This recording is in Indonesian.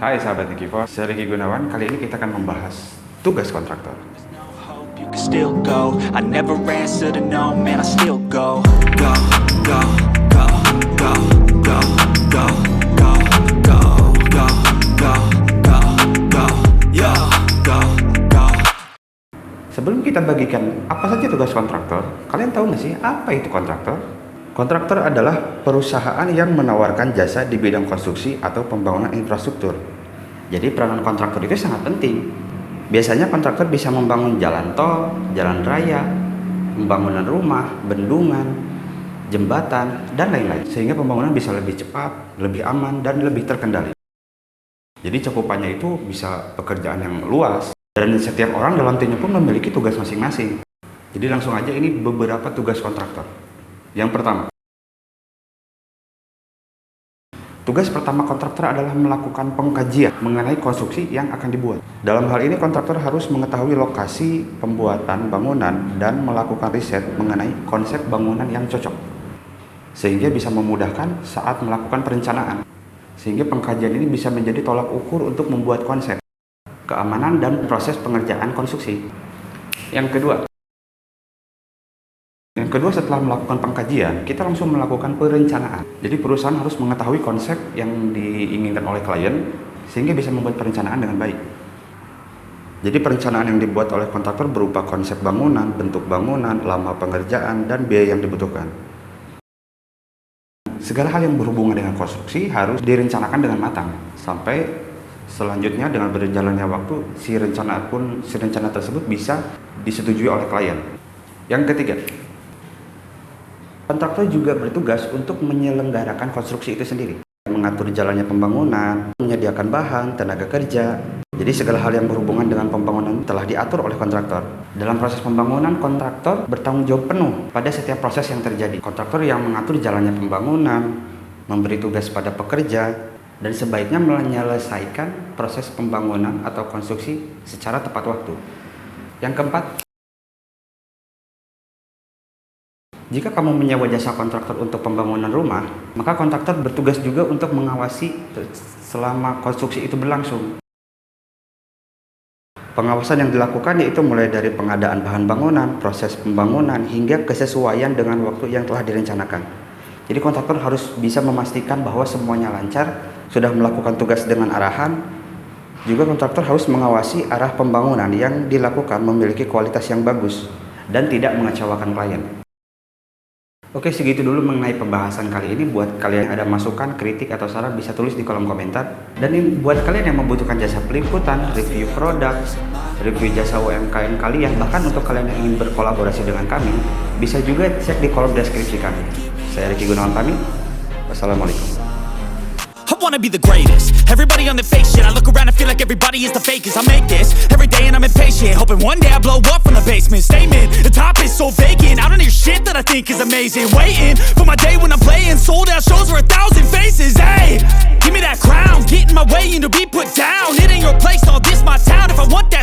Hai sahabat Nikifor, saya Riki Gunawan. Kali ini kita akan membahas tugas kontraktor. You can still go. I never answer to no, man, I still go. Go, go, go, go, go, go, go, go, go, go, go, go, yo, go, go. Sebelum kita bagikan apa saja tugas kontraktor, kalian tahu nggak sih apa itu kontraktor? Kontraktor adalah perusahaan yang menawarkan jasa di bidang konstruksi atau pembangunan infrastruktur. Jadi peranan kontraktor itu sangat penting. Biasanya kontraktor bisa membangun jalan tol, jalan raya, pembangunan rumah, bendungan, jembatan, dan lain-lain. Sehingga pembangunan bisa lebih cepat, lebih aman, dan lebih terkendali. Jadi cakupannya itu bisa pekerjaan yang luas. Dan setiap orang dalam timnya pun memiliki tugas masing-masing. Jadi langsung aja ini beberapa tugas kontraktor. Yang pertama, tugas pertama kontraktor adalah melakukan pengkajian mengenai konstruksi yang akan dibuat. Dalam hal ini kontraktor harus mengetahui lokasi pembuatan bangunan dan melakukan riset mengenai konsep bangunan yang cocok, sehingga bisa memudahkan saat melakukan perencanaan. Sehingga pengkajian ini bisa menjadi tolak ukur untuk membuat konsep, keamanan, dan proses pengerjaan konstruksi. Yang kedua, setelah melakukan pengkajian, kita langsung melakukan perencanaan. Jadi perusahaan harus mengetahui konsep yang diinginkan oleh klien, sehingga bisa membuat perencanaan dengan baik. Jadi perencanaan yang dibuat oleh kontraktor berupa konsep bangunan, bentuk bangunan, lama pengerjaan, dan biaya yang dibutuhkan. Segala hal yang berhubungan dengan konstruksi harus direncanakan dengan matang, sampai selanjutnya dengan berjalannya waktu, si rencana tersebut bisa disetujui oleh klien. Yang ketiga, kontraktor juga bertugas untuk menyelenggarakan konstruksi itu sendiri, mengatur jalannya pembangunan, menyediakan bahan, tenaga kerja. Jadi segala hal yang berhubungan dengan pembangunan telah diatur oleh kontraktor. Dalam proses pembangunan, kontraktor bertanggung jawab penuh pada setiap proses yang terjadi. Kontraktor yang mengatur jalannya pembangunan, memberi tugas pada pekerja, dan sebaiknya menyelesaikan proses pembangunan atau konstruksi secara tepat waktu. Yang keempat, jika kamu menyewa jasa kontraktor untuk pembangunan rumah, maka kontraktor bertugas juga untuk mengawasi selama konstruksi itu berlangsung. Pengawasan yang dilakukan yaitu mulai dari pengadaan bahan bangunan, proses pembangunan, hingga kesesuaian dengan waktu yang telah direncanakan. Jadi kontraktor harus bisa memastikan bahwa semuanya lancar, sudah melakukan tugas dengan arahan. Juga kontraktor harus mengawasi arah pembangunan yang dilakukan memiliki kualitas yang bagus dan tidak mengecewakan klien. Oke, segitu dulu mengenai pembahasan kali ini. Buat kalian yang ada masukan, kritik, atau saran bisa tulis di kolom komentar. Dan ini buat kalian yang membutuhkan jasa peliputan, review produk, review jasa UMKM kalian, bahkan untuk kalian yang ingin berkolaborasi dengan kami, bisa juga cek di kolom deskripsi kami. Saya Riki Gunawan pamit. Wassalamualaikum. I wanna be the greatest. Everybody on the fake shit. I look around and feel like everybody is the fakest. I make this every day and I'm impatient, hoping one day I blow up from the basement. Statement, the top is so vacant. I don't hear shit that I think is amazing. Waiting for my day when I'm playing sold out shows for 1,000 faces. Hey, give me that crown, get in my way and to be put down. It ain't your place, all this my town. If I want that